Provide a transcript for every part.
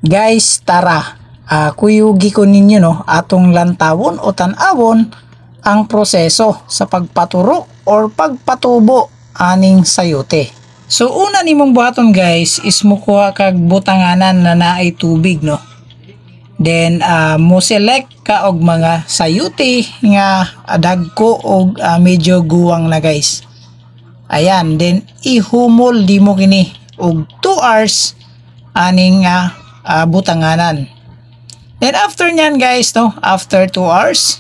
Guys, tara. Kuyugi ko ninyo no, atong lantawon o tanawon ang proseso sa pagpaturo or pagpatubo aning sayote. So una nimong buhaton guys is mukuha kag butanganan na naay tubig no. Then mo select ka og mga sayote nga dagko og medyo guwang na guys. Ayan, then ihumol di mo kini og 2 hours aning butanganan. Then after nyan guys no, after 2 hours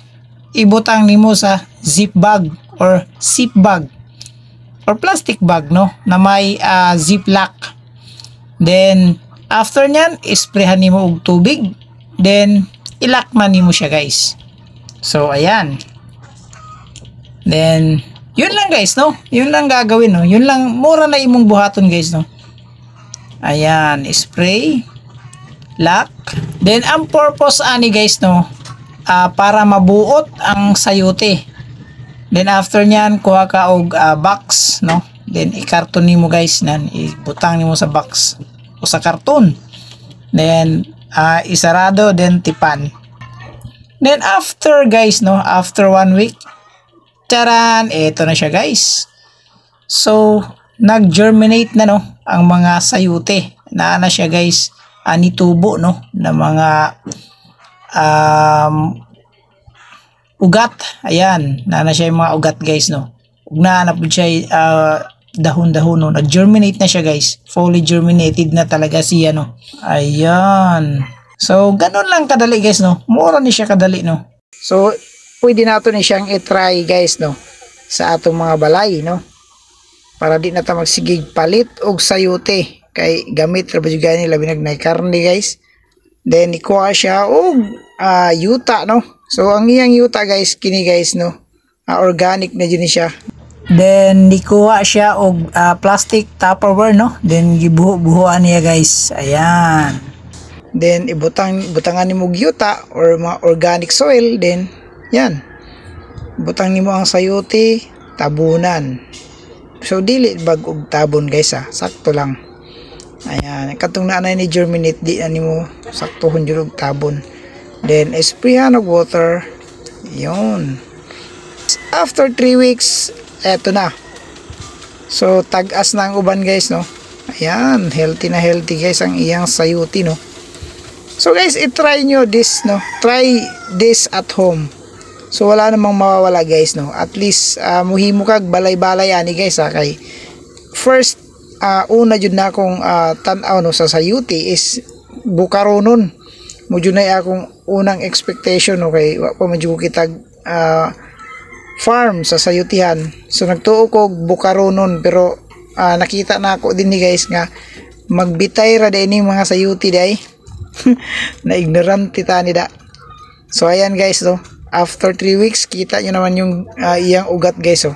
ibutang nimo sa zip bag or zip bag or plastic bag no na may zip lock. Then after nyan isprehan nimo og tubig, then ilock na nimo siya guys. So ayan, then yun lang guys no, yun lang gagawin no, yun lang, mura na imong buhaton guys no. Ayan, spray, lock. Then ang purpose ani guys no, para mabuot ang sayote. Then after nyan kuha ka og box no, then ikarton nimo guys, nan ibutang nimo sa box o sa karton. Then isarado, then tipan. Then after guys no, after 1 week, taran, eto na siya guys. So nag-germinate na no ang mga sayote. Na siya guys, nitubo no na mga ugat. Ayan, na siya yung mga ugat guys no. Ug naanap siya dahon-dahon no. Nag-germinate na siya guys. Fully germinated na talaga siya no. Ayan. So ganun lang kadali guys no. Mura ni siya kadali no. So pwede nato ni siyang i-try guys no sa atong mga balay no. Para di na ta magsigig palit og sayote kay gamit ra ba jud gani labi nagnay karne guys. Then ikuha siya og yuta no. So ang iyang yuta guys kini guys no, organic na jud siya. Then ikuha siya og plastic Tupperware no. Then gibuho-buhoan niya guys. Ayan. Then butangan nimo og yuta or mga organic soil, then yan. Butang nimo ang sayote, tabunan. So dili bag og tabon guys sakto lang. Ayan, katong naanay ni germinate di na nimo saktohon jud og tabon. Then sprayhan og water. Yun. After 3 weeks, eto na. So tag-as na ang uban guys no. Ayan, healthy na healthy guys ang iyang sayote no. So guys, i-try nyo this no. Try this at home. So wala namang mawawala guys no. At least muhimo kag balay-balay ani guys kay first una jud na akong tan-aw no sa sayote is bukaronon. Mo jud na akong unang expectation no kay wa pa medyo kitag farm sa sayotihan. So nagtuo ko bukaronon pero nakita na ako din ni guys nga magbitay ra din mga sayote day. Na ignorant ta ni da. So ayan guys no. After 3 weeks, kita nyo naman yung iyang ugat guys oh.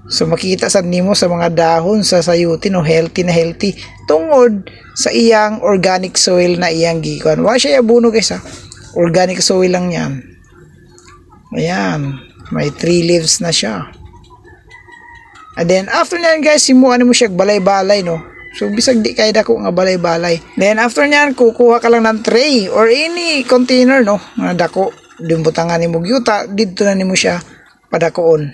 So makita sad nimo sa mga dahon sa sayote no, healthy na healthy tungod sa iyang organic soil na iyang gikuan. Wa siya abono guys Organic soil lang yan. Ayan, may 3 leaves na siya. And then after nyan guys, simuan mo siya balay-balay no. So bisag di kay dako nga balay-balay. Then after nyan, kukuha ka lang ng tray or any container no, nga dako. Dimbutangan nimo yuta, dito na nimo siya padakoon.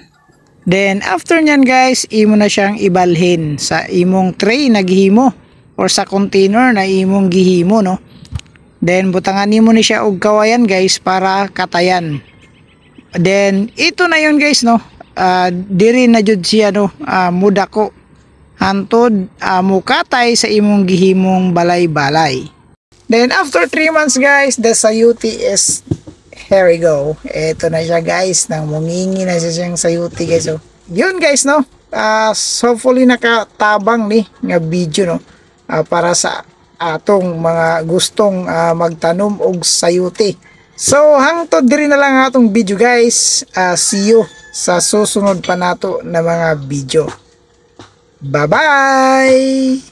Then after nyan guys, imo na siyang ibalhin sa imong tray na gihimo or sa container na imong gihimo no. Then butangan nimo ni siya og kawayan guys para katayan. Then ito na yun guys no. Diri na jud siya no, mudako hantod mukatay sa imong gihimong balay-balay. Then after 3 months guys, the sayote is here we go. Ito na siya guys. Nang mungingi na siya siyang sayote guys. So, yun guys no. Hopefully nakatabang ni nga video no. Para sa atong mga gustong magtanom og sayote. So hangtod diri na lang atong video guys. See you sa susunod pa nato na mga video. Bye bye.